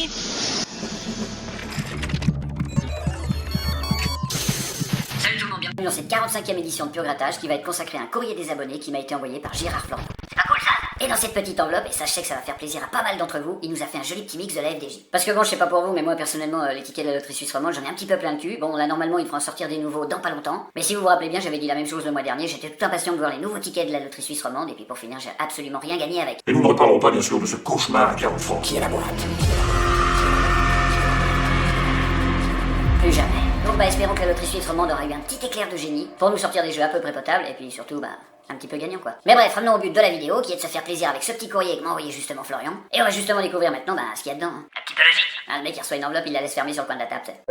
Salut tout le monde, bienvenue dans cette 45e édition de Pur Grattage qui va être consacrée à un courrier des abonnés qui m'a été envoyé par Gérard Florian. C'est pas cool ça? Et dans cette petite enveloppe, et sachez que ça va faire plaisir à pas mal d'entre vous, il nous a fait un joli petit mix de la FDJ. Parce que bon, je sais pas pour vous, mais moi personnellement, les tickets de la loterie suisse romande, j'en ai un petit peu plein le cul. Bon, là normalement, ils feront sortir des nouveaux dans pas longtemps. Mais si vous vous rappelez bien, j'avais dit la même chose le mois dernier, j'étais tout impatient de voir les nouveaux tickets de la loterie suisse romande, et puis pour finir, j'ai absolument rien gagné avec. Et nous ne reparlerons pas bien sûr de ce cauchemar à 40 francs qui est la boîte. Plus jamais. Donc espérons que la loterie suisse romande aura eu un petit éclair de génie pour nous sortir des jeux à peu près potables, et puis surtout, un petit peu gagnant quoi. Mais bref, revenons au but de la vidéo, qui est de se faire plaisir avec ce petit courrier que m'a envoyé justement Florian. Et on va justement découvrir maintenant ce qu'il y a dedans. Un petit peu logique. Le mec il reçoit une enveloppe, il la laisse fermer sur le coin de la table, t'sais.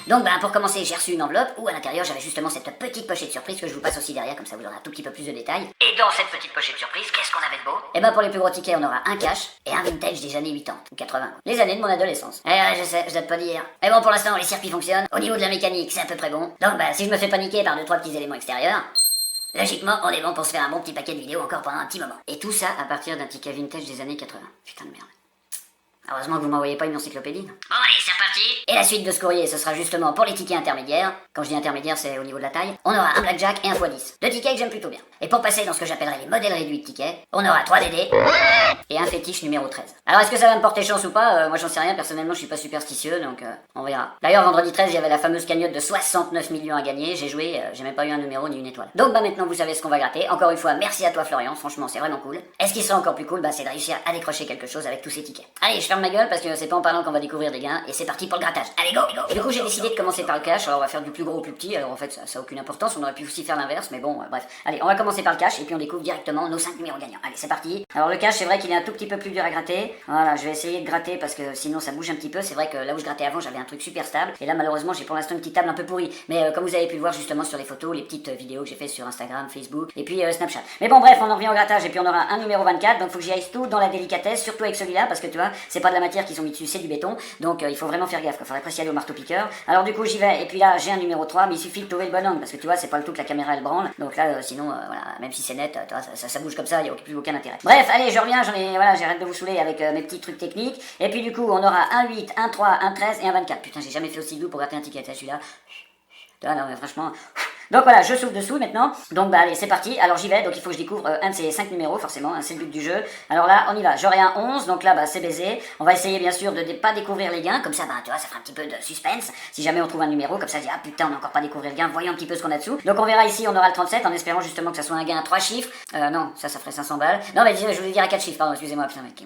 Donc pour commencer, j'ai reçu une enveloppe où à l'intérieur j'avais justement cette petite pochette surprise que je vous passe aussi derrière, comme ça vous aurez un tout petit peu plus de détails. Et dans cette petite pochette surprise, qu'est-ce qu'on avait de beau? Et pour les plus gros tickets, on aura un cash et un vintage des années 80 ou 80. Les années de mon adolescence. Je sais, je date pas d'hier. Mais bon, pour l'instant, les circuits fonctionnent. Au niveau de la mécanique, c'est à peu près bon. Donc si je me fais paniquer par 2-3 petits éléments extérieurs, logiquement, on est bon pour se faire un bon petit paquet de vidéos encore pendant un petit moment. Et tout ça à partir d'un ticket vintage des années 80. Putain de merde. Heureusement que vous m'envoyez pas une encyclopédie. Bon allez, c'est reparti. Et la suite de ce courrier, ce sera justement pour les tickets intermédiaires. Quand je dis intermédiaire, c'est au niveau de la taille. On aura un blackjack et un x10. Deux tickets que j'aime plutôt bien. Et pour passer dans ce que j'appellerais les modèles réduits de tickets, on aura 3 DD et un fétiche numéro 13. Alors est-ce que ça va me porter chance ou pas? Moi j'en sais rien, personnellement je suis pas superstitieux, donc on verra. D'ailleurs vendredi 13, il y avait la fameuse cagnotte de 69 millions à gagner. J'ai joué, j'ai même pas eu un numéro ni une étoile. Donc maintenant vous savez ce qu'on va gratter. Encore une fois, merci à toi Florian, franchement c'est vraiment cool. Et ce qui sera encore plus cool, c'est de réussir à décrocher quelque chose avec tous ces tickets. Allez, je ferme ma gueule parce que c'est pas en parlant qu'on va découvrir des gains, et c'est parti pour le grattage. Allez go, go. Du coup j'ai décidé de commencer par le cash. Alors on va faire du plus gros au plus petit. Alors en fait ça a aucune importance, on aurait pu aussi faire l'inverse, mais bon bref. Allez, on va commencer par le cash et puis on découvre directement nos 5 numéros gagnants. Allez, c'est parti. Alors le cash, c'est vrai qu'il est un tout petit peu plus dur à gratter. Voilà, je vais essayer de gratter parce que sinon ça bouge un petit peu. C'est vrai que là où je grattais avant, j'avais un truc super stable, et là malheureusement j'ai pour l'instant une petite table un peu pourrie. Mais comme vous avez pu le voir justement sur les photos, les petites vidéos que j'ai fait sur Instagram, Facebook et puis Snapchat. Mais bon bref, on en revient au grattage et puis on aura un numéro 24. Donc faut que j'y aille tout dans la délicatesse, surtout avec celui-là parce que tu vois, c'est pas de la matière qu'ils ont mis dessus, c'est du béton. Donc il faut vraiment faire gaffe, il faudrait presque y aller au marteau piqueur. Alors du coup j'y vais, et puis là j'ai un numéro 3, mais il suffit de trouver le bon angle parce que tu vois, c'est pas le tout que la caméra elle branle. Donc là sinon voilà, même si c'est net, tu vois, ça bouge comme ça, il y a plus aucun intérêt. Bref, allez, je reviens, j'arrête de vous saouler avec mes petits trucs techniques. Et puis du coup, on aura un 8, un 3, un 13 et un 24. Putain, j'ai jamais fait aussi doux pour gratter un ticket, celui-là. Non mais franchement. Donc voilà, je souffle dessous maintenant. Donc allez, c'est parti. Alors j'y vais, donc il faut que je découvre un de ces 5 numéros, forcément, c'est le but du jeu. Alors là, on y va. J'aurai un 11, donc là, c'est baisé. On va essayer bien sûr de pas découvrir les gains, comme ça, tu vois, ça fera un petit peu de suspense. Si jamais on trouve un numéro, comme ça, je dis, ah putain, on n'a encore pas découvert le gain, voyons un petit peu ce qu'on a dessous. Donc on verra ici, on aura le 37, en espérant justement que ça soit un gain à 3 chiffres. Non, ça ferait 500 balles. Non, mais je voulais dire à 4 chiffres, pardon, excusez-moi, putain, mec.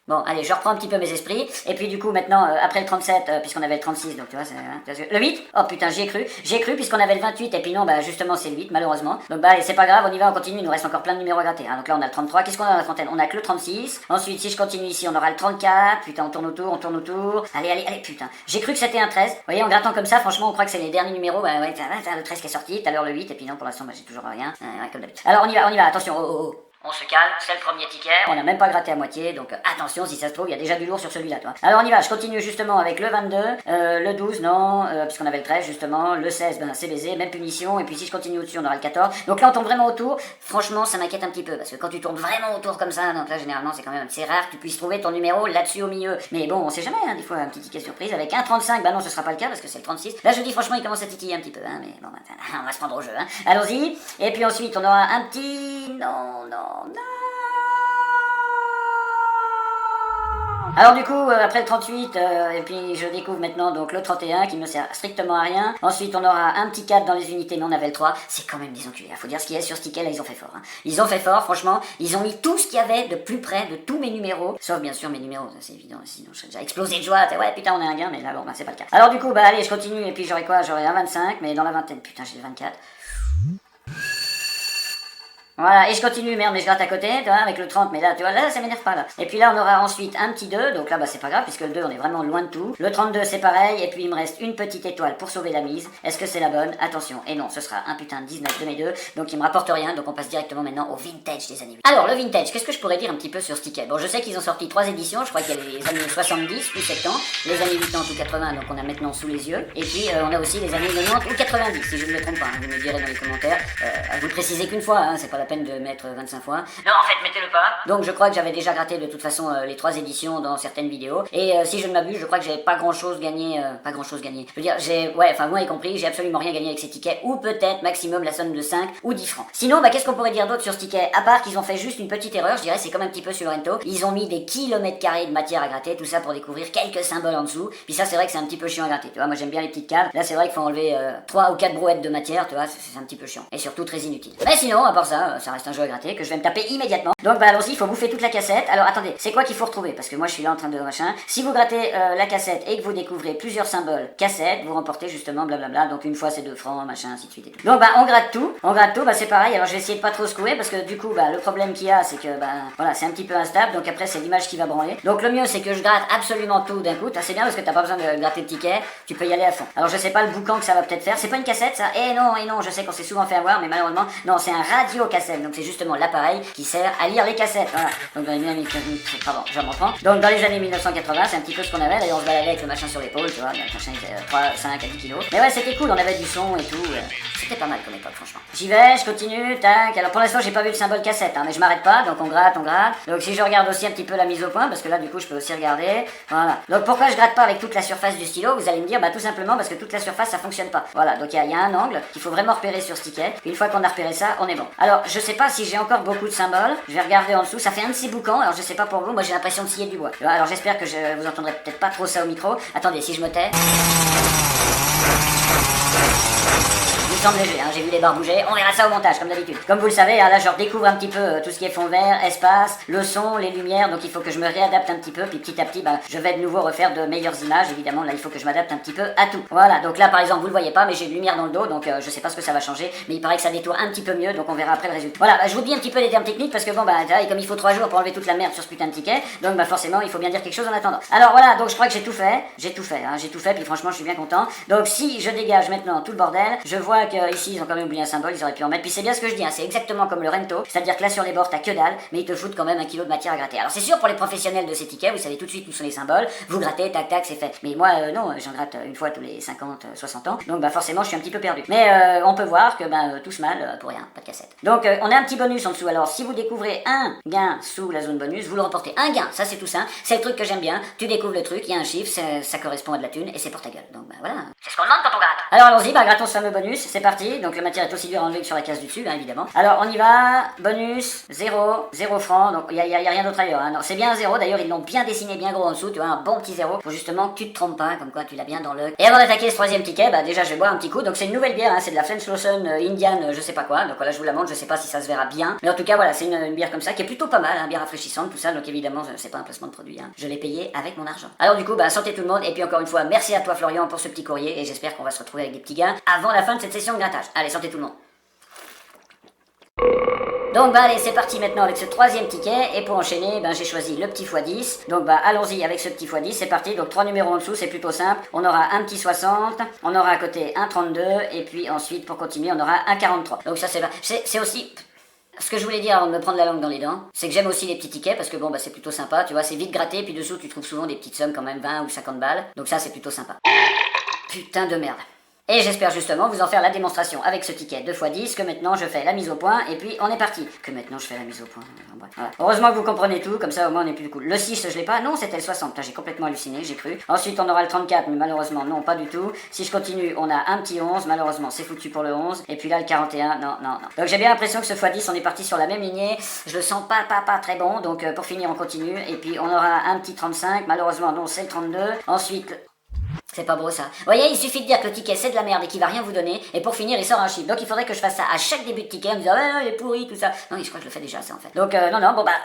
Bon, allez, je reprends un petit peu mes esprits. Et puis du coup, maintenant, après le 37, puisqu'on avait le 36, donc tu vois, c'est... Le 8? Oh putain, j'y ai cru, puisqu'on avait le 28, et puis non, justement, c'est le 8, malheureusement. Donc allez, c'est pas grave, on y va, on continue, il nous reste encore plein de numéros à gratter. Hein. Donc là, on a le 33, qu'est-ce qu'on a dans la trentaine? On a que le 36. Ensuite, si je continue ici, on aura le 34. Putain, on tourne autour. Allez, putain. J'ai cru que c'était un 13. Vous voyez, en grattant comme ça, franchement, on croit que c'est les derniers numéros. Ouais, le 13 qui est sorti, tout à l'heure le 8, et puis non, pour l'instant, j'ai toujours rien. Ouais, comme d'habitude. Alors, on y va, attention, oh. On se calme, c'est le premier ticket, on n'a même pas gratté à moitié, donc attention, si ça se trouve, il y a déjà du lourd sur celui-là, toi. Alors on y va, je continue justement avec le 22, le 12, non, puisqu'on avait le 13 justement, le 16, c'est baisé, même punition, et puis si je continue au-dessus, on aura le 14. Donc là, on tourne vraiment autour. Franchement, ça m'inquiète un petit peu, parce que quand tu tournes vraiment autour comme ça, donc là, généralement, c'est quand même, c'est rare que tu puisses trouver ton numéro là-dessus au milieu. Mais bon, on sait jamais, hein, des fois, un petit ticket surprise, avec un 35, non, ce sera pas le cas, parce que c'est le 36. Là, je dis, franchement, il commence à titiller un petit peu, hein, mais bon, on va se prendre au jeu, hein. Allons-y, et puis ensuite, on aura un petit... Non. Alors du coup, après le 38, et puis je découvre maintenant donc le 31 qui ne sert strictement à rien. Ensuite, on aura un petit 4 dans les unités, mais on avait le 3. C'est quand même des enculés, faut dire ce qu'il y a sur ce ticket, là, ils ont fait fort. Hein. Ils ont fait fort, franchement. Ils ont mis tout ce qu'il y avait de plus près de tous mes numéros. Sauf bien sûr mes numéros, ça c'est évident, sinon je serais déjà explosé de joie. Ouais, putain, on a un gain, mais là, bon, c'est pas le cas. Alors du coup, allez, je continue, et puis j'aurai quoi? J'aurai un 25, mais dans la vingtaine, putain, j'ai le 24. Voilà, et je continue, merde, mais je gratte à côté, tu vois, avec le 30, mais là, tu vois, là, ça m'énerve pas, là. Et puis là, on aura ensuite un petit 2, donc là, c'est pas grave, puisque le 2, on est vraiment loin de tout. Le 32, c'est pareil, et puis il me reste une petite étoile pour sauver la mise. Est-ce que c'est la bonne? Attention, et non, ce sera un putain de 19 de mes 2, donc il me rapporte rien, donc on passe directement maintenant au vintage des années 8. Alors, le vintage, qu'est-ce que je pourrais dire un petit peu sur ce ticket? Bon, je sais qu'ils ont sorti 3 éditions, je crois qu'il y a les années 70 ou 70, les années 80 ou 80, donc on a maintenant sous les yeux, et puis on a aussi les années 90 ou 90, si je ne me trompe pas, hein, vous me direz dans les commentaires, à vous préciser qu'une fois, hein, c'est pas la peine de mettre 25 fois. Non, en fait, mettez-le pas. Donc je crois que j'avais déjà gratté de toute façon les 3 éditions dans certaines vidéos. Et si je ne m'abuse, je crois que j'avais pas grand chose gagné. Je veux dire, moi y compris, j'ai absolument rien gagné avec ces tickets. Ou peut-être maximum la somme de 5 ou 10 francs. Sinon, qu'est-ce qu'on pourrait dire d'autre sur ce ticket? À part qu'ils ont fait juste une petite erreur, je dirais, c'est comme un petit peu sur Rento. Ils ont mis des kilomètres carrés de matière à gratter, tout ça pour découvrir quelques symboles en dessous. Puis ça, c'est vrai que c'est un petit peu chiant à gratter. Tu vois, moi j'aime bien les petites caves. Là, c'est vrai qu'il faut enlever 3 ou 4 brouettes de matière, tu vois, c'est un petit peu chiant. Et surtout très inutile. Mais sinon, à part ça, ça reste un jeu à gratter que je vais me taper immédiatement. Donc allons-y, il faut bouffer toute la cassette. Alors attendez, c'est quoi qu'il faut retrouver? Parce que moi je suis là en train de machin. Si vous grattez la cassette et que vous découvrez plusieurs symboles cassette, vous remportez justement blablabla. Donc une fois c'est 2 francs, machin, ainsi de suite et tout. Donc on gratte tout. C'est pareil. Alors je vais essayer de pas trop secouer parce que du coup le problème qu'il y a c'est que voilà, c'est un petit peu instable. Donc après c'est l'image qui va branler. Donc le mieux c'est que je gratte absolument tout d'un coup. C'est bien parce que t'as pas besoin de gratter le ticket. Tu peux y aller à fond. Alors je sais pas le boucan que ça va peut-être faire. C'est pas une cassette ça? Eh non, je sais qu'on s'est souvent fait avoir, mais malheureusement non, c'est un radio-cassette. Donc c'est justement l'appareil qui sert à lire les cassettes. Voilà. Donc dans les années je reprends. Donc dans les années 1980, c'est un petit peu ce qu'on avait. D'ailleurs on se baladait avec le machin sur l'épaule, tu vois, le machin était 3, 5 à 10 kilos. Mais ouais, c'était cool, on avait du son et tout. C'était pas mal comme époque, franchement. J'y vais, je continue, tac. Alors pour l'instant, j'ai pas vu le symbole cassette, mais je m'arrête pas, donc on gratte. Donc si je regarde aussi un petit peu la mise au point, parce que là du coup je peux aussi regarder. Voilà. Donc pourquoi je gratte pas avec toute la surface du stylo? Vous allez me dire, tout simplement parce que toute la surface ça fonctionne pas. Voilà, donc il y a un angle qu'il faut vraiment repérer sur ce ticket. Puis une fois qu'on a repéré ça, on est bon. Alors je sais pas si j'ai encore beaucoup de symboles. Je vais regarder en dessous, ça fait un de ces boucans. Alors je sais pas pour vous, moi j'ai l'impression de scier du bois. Alors j'espère que vous entendrez peut-être pas trop ça au micro. Attendez, si je me tais. Il me semble léger, j'ai vu les barres bouger, on verra ça au montage comme d'habitude. Comme vous le savez, là je redécouvre un petit peu tout ce qui est fond vert, espace, le son, les lumières, donc il faut que je me réadapte un petit peu, puis petit à petit je vais de nouveau refaire de meilleures images, évidemment là il faut que je m'adapte un petit peu à tout. Voilà, donc là par exemple vous le voyez pas mais j'ai de lumière dans le dos, donc je sais pas ce que ça va changer, mais il paraît que ça détourne un petit peu mieux, donc on verra après le résultat. Voilà, je vous dis un petit peu les termes techniques parce que et comme il faut 3 jours pour enlever toute la merde sur ce putain de ticket, donc forcément il faut bien dire quelque chose en attendant. Alors voilà, donc je crois que j'ai tout fait, puis franchement je suis bien content. Donc si je dégage maintenant tout le bordel, je vois que ici ils ont quand même oublié un symbole, ils auraient pu en mettre. Puis c'est bien ce que je dis, c'est exactement comme le Rento, c'est-à-dire que là sur les bords t'as que dalle, mais ils te foutent quand même 1 kilo de matière à gratter. Alors c'est sûr pour les professionnels de ces tickets, vous savez tout de suite où sont les symboles, vous grattez, tac tac, c'est fait. Mais moi non, j'en gratte une fois tous les 50, 60 ans, donc forcément je suis un petit peu perdu. Mais on peut voir que tout se mal pour rien, pas de cassette. Donc on a un petit bonus en dessous. Alors si vous découvrez un gain sous la zone bonus, vous le remportez. Un gain, ça c'est tout simple, c'est le truc que j'aime bien. Tu découvres le truc, il y a un chiffre, ça correspond à de la thune et c'est pour ta gueule. Donc voilà. C'est ce qu'on demande quand on gratte. Alors allons-y, grattons ce fameux bonus, c'est parti. Donc la matière est aussi dure à enlever que sur la case du dessus, évidemment. Alors on y va, bonus, 0 francs, donc il y a rien d'autre ailleurs. Non, c'est bien un 0, d'ailleurs ils l'ont bien dessiné bien gros en dessous, tu vois, un bon petit 0, pour justement que tu te trompes pas, comme quoi tu l'as bien dans le... Et avant d'attaquer ce 3e ticket, déjà je vais boire un petit coup, donc c'est une nouvelle bière, c'est de la French-Lawson Indian, je sais pas quoi, donc voilà je vous la montre, je sais pas si ça se verra bien, mais en tout cas voilà, c'est une bière comme ça, qui est plutôt pas mal, bière rafraîchissante, tout ça, donc évidemment c'est pas un placement de produit, je l'ai payé avec mon argent. Alors du coup, santé tout le monde, et puis encore une fois, merci à toi Florian pour ce petit courrier, et j'espère qu'on va se retrouver avec des petits gains avant la fin de cette session de grattage. Allez, santé tout le monde. Donc allez, c'est parti maintenant avec ce 3e ticket, et pour enchaîner, j'ai choisi le petit x10, donc allons-y avec ce petit x10, c'est parti, donc 3 numéros en dessous, c'est plutôt simple, on aura un petit 60, on aura à côté un 32, et puis ensuite, pour continuer, on aura un 43. Donc ça c'est aussi... Ce que je voulais dire avant de me prendre la langue dans les dents, c'est que j'aime aussi les petits tickets, parce que c'est plutôt sympa, tu vois, c'est vite gratté, puis dessous tu trouves souvent des petites sommes quand même, 20 ou 50 balles, donc ça c'est plutôt sympa. Putain de merde. Et j'espère justement vous en faire la démonstration avec ce ticket 2x10, que maintenant je fais la mise au point, et puis on est parti. Que maintenant je fais la mise au point. Voilà. Heureusement que vous comprenez tout, comme ça au moins on est plus cool. Le 6 je l'ai pas, non c'était le 60, j'ai complètement halluciné, j'ai cru. Ensuite on aura le 34, mais malheureusement non, pas du tout. Si je continue, on a un petit 11, malheureusement c'est foutu pour le 11. Et puis là le 41, non. Donc j'ai bien l'impression que ce x10 on est parti sur la même lignée, je le sens pas très bon, donc pour finir on continue. Et puis on aura un petit 35, malheureusement non c'est le 32. Ensuite... C'est pas beau ça. Vous voyez, il suffit de dire que le ticket c'est de la merde et qu'il va rien vous donner, et pour finir il sort un chiffre. Donc il faudrait que je fasse ça à chaque début de ticket en me disant il est pourri, tout ça. Non, je crois que je le fais déjà ça en fait. Donc non,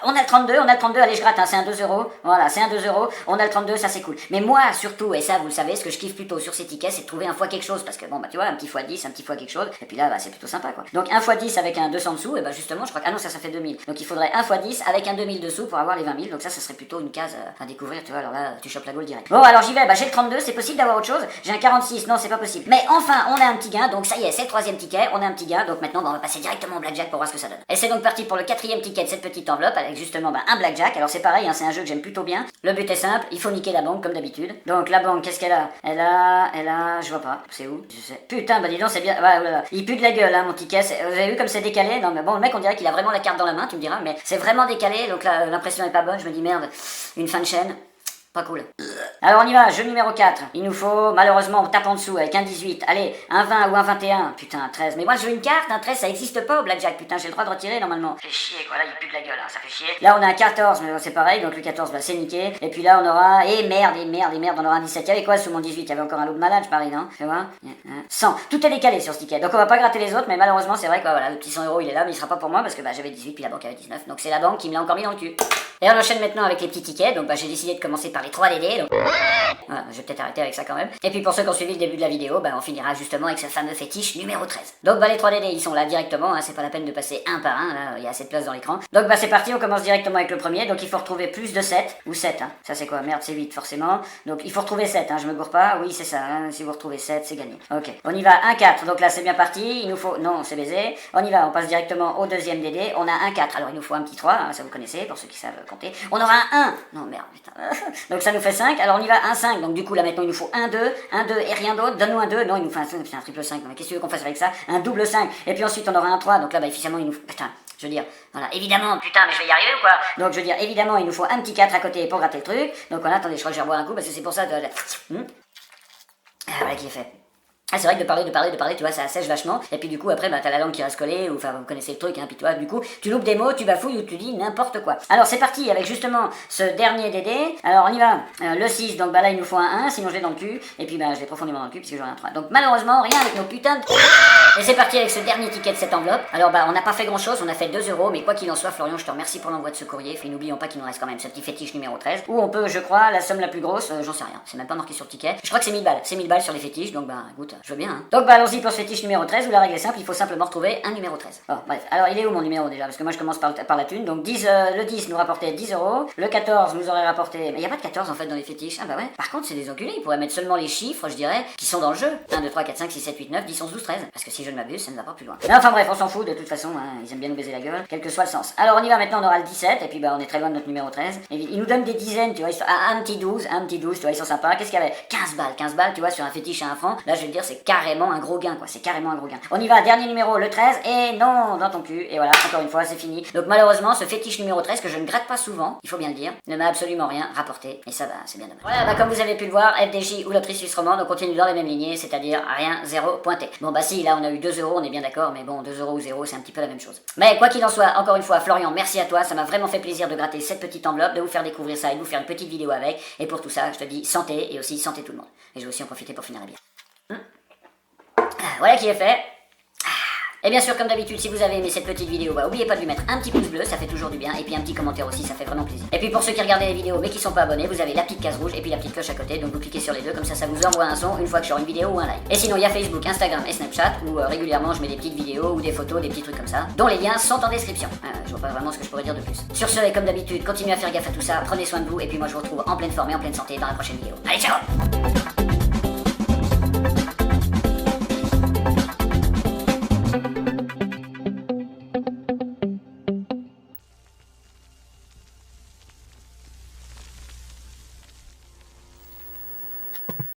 on a le 32, allez je gratte, c'est un 2 euros. Voilà, c'est un 2 euros, on a le 32, ça c'est cool. Mais moi surtout, et ça vous le savez, ce que je kiffe plutôt sur ces tickets, c'est de trouver un fois quelque chose, parce que tu vois, un petit fois 10, un petit fois quelque chose, et puis là c'est plutôt sympa quoi. Donc un fois 10 avec un 200 dessous, et justement je crois que, ça fait 2000. Donc il faudrait un fois 10 avec un 2000 dessous pour avoir les 20 000, donc ça serait plutôt une case à découvrir, tu vois, alors là tu chopes la gaule direct. Bon alors j'y vais, j'ai le 32, c'est possible possible d'avoir autre chose. J'ai un 46, non c'est pas possible. Mais enfin on a un petit gain, donc ça y est, c'est le 3e ticket, on a un petit gain, donc maintenant on va passer directement au blackjack pour voir ce que ça donne. Et c'est donc parti pour le 4e ticket de cette petite enveloppe avec justement un blackjack. Alors c'est pareil, hein, c'est un jeu que j'aime plutôt bien. Le but est simple, il faut niquer la banque comme d'habitude. Donc la banque, qu'est-ce qu'elle a? Elle a, je vois pas, c'est où? Je sais. Putain, bah dis donc c'est bien, voilà. Il pue de la gueule hein, mon ticket, vous avez vu comme c'est décalé? Non mais bon, le mec on dirait qu'il a vraiment la carte dans la main, tu me diras, mais c'est vraiment décalé, donc là l'impression est pas bonne, je me dis merde, une fin de chaîne. Pas cool. Alors on y va, jeu numéro 4. Il nous faut, malheureusement, on tape en dessous avec un 18. Allez, un 20 ou un 21. Putain, un 13. Mais moi je veux une carte, un 13 ça existe pas au blackjack. Putain, j'ai le droit de retirer normalement. Fait chier quoi, là il pue de la gueule, hein, ça fait chier. Là on a un 14, mais c'est pareil, donc le 14 bah c'est niqué. Et puis là on aura, merde, on aura un 17. Il y avait quoi sous mon 18? Il y avait encore un loup de malade, je parie, non? Tu vois 100. Tout est décalé sur ce ticket. Donc on va pas gratter les autres, mais malheureusement c'est vrai que voilà, le petit 100 € il est là, mais il sera pas pour moi parce que j'avais 18 puis la banque avait 19. Donc c'est la banque qui me l'a encore mis dans le cul. Et on enchaîne maintenant avec les petits tickets. Donc j'ai décidé de commencer par les 3 DD. Donc... Voilà, je vais peut-être arrêter avec ça quand même. Et puis pour ceux qui ont suivi le début de la vidéo, on finira justement avec ce fameux fétiche numéro 13. Donc les 3 DD ils sont là directement, hein, c'est pas la peine de passer un par un, là il y a assez de place dans l'écran. Donc c'est parti, on commence directement avec le premier. Donc il faut retrouver plus de 7, ou 7 hein. Ça c'est quoi? Merde, c'est 8 forcément. Donc il faut retrouver 7, hein, je me gourre pas. Oui c'est ça, hein. Si vous retrouvez 7 c'est gagné. Ok, on y va, 1-4, donc là c'est bien parti. Il nous faut, non c'est baisé. On y va, on passe directement au deuxième DD. On a 1-4, alors il nous faut un petit 3, hein, ça vous connaissez pour ceux qui savent compter. On aura un 1, non merde putain. Donc ça nous fait 5, alors on y va 1-5. Donc du coup là maintenant il nous faut 1-2 et rien d'autre. Donne-nous un 2, non il nous faut un triple 5, mais qu'est-ce que tu veux qu'on fasse avec ça? Un double 5, et puis ensuite on aura un 3, donc là officiellement il nous faut, putain, je veux dire, voilà, évidemment, putain mais je vais y arriver ou quoi? Donc je veux dire, évidemment il nous faut un petit 4 à côté pour gratter le truc. Donc voilà, attendez, je crois que je vais reboire un coup parce que c'est pour ça de... Voilà qui est fait. Ah c'est vrai que de parler, tu vois, ça assèche vachement, et puis du coup après t'as la langue qui reste collée, ou enfin vous connaissez le truc, hein, puis toi du coup tu loupes des mots, tu bafouilles ou tu dis n'importe quoi. Alors c'est parti avec justement ce dernier DD, alors on y va, le 6, donc là il nous faut un 1, sinon je l'ai dans le cul, et puis je l'ai profondément dans le cul puisque j'en ai un 3. Donc malheureusement rien avec nos putains de... Et c'est parti avec ce dernier ticket de cette enveloppe. Alors on n'a pas fait grand chose, on a fait 2 €, mais quoi qu'il en soit Florian je te remercie pour l'envoi de ce courrier, et n'oublions pas qu'il nous reste quand même ce petit fétiche numéro 13, où on peut je crois la somme la plus grosse, j'en sais rien, c'est même pas marqué sur le ticket, je crois que c'est 1000 balles, c'est 1000 balles sur les fétiches, donc écoute, je veux bien hein. Donc allons-y pour ce fétiche numéro 13, où la règle est simple, il faut simplement retrouver un numéro 13. Bon, bref, alors il est où mon numéro déjà? Parce que moi je commence par la thune, donc 10, le 10 nous rapportait 10 €, le 14 nous aurait rapporté... Mais il n'y a pas de 14 en fait dans les fétiches, ah bah ouais. Par contre c'est des enculés, ils pourraient mettre seulement les chiffres, je dirais, qui sont dans le jeu. 1, 2, 3, 4, 5, 6, 7, 8, 9, 10, 11, 12, 13. Parce que si je ne m'abuse, ça ne va pas plus loin. Mais enfin bref, on s'en fout, de toute façon, hein, ils aiment bien nous baiser la gueule, quel que soit le sens. Alors on y va maintenant, on aura le 17, et puis on est très loin de notre numéro 13. Et ils nous donnent des dizaines, tu vois, un petit 12, tu vois, ils sont sympas. Qu'est-ce qu'il y avait? 15 balles, tu vois, sur un fétiche à 1 franc. Là je vais te dire, c'est carrément un gros gain, quoi, c'est carrément un gros gain. On y va, dernier numéro, le 13, et non, dans ton cul, et voilà, encore une fois, c'est fini. Donc malheureusement, ce fétiche numéro 13, que je ne gratte pas souvent, il faut bien le dire, ne m'a absolument rien rapporté, et ça c'est bien dommage. Voilà, comme vous avez pu le voir, FDJ ou Loterie Suisse Romande, on continue dans les mêmes lignées, c'est-à-dire rien, 0 pointé. Bon si, là on a eu 2 €, on est bien d'accord, mais bon, 2 € ou 0, c'est un petit peu la même chose. Mais quoi qu'il en soit, encore une fois, Florian, merci à toi, ça m'a vraiment fait plaisir de gratter cette petite enveloppe, de vous faire découvrir ça et de vous faire une petite vidéo avec, et pour tout ça, je te dis santé, et aussi santé tout le monde. Et je vais aussi en profiter pour finir la bière. Voilà qui est fait. Et bien sûr, comme d'habitude, si vous avez aimé cette petite vidéo, oubliez pas de lui mettre un petit pouce bleu, ça fait toujours du bien, et puis un petit commentaire aussi, ça fait vraiment plaisir. Et puis pour ceux qui regardent les vidéos mais qui sont pas abonnés, vous avez la petite case rouge et puis la petite cloche à côté, donc vous cliquez sur les deux, comme ça vous envoie un son une fois que je sors une vidéo ou un live. Et sinon, il y a Facebook, Instagram et Snapchat, où régulièrement je mets des petites vidéos ou des photos, des petits trucs comme ça, dont les liens sont en description. Je vois pas vraiment ce que je pourrais dire de plus. Sur ce, et comme d'habitude, continuez à faire gaffe à tout ça, prenez soin de vous, et puis moi je vous retrouve en pleine forme et en pleine santé dans la prochaine vidéo. Allez, ciao!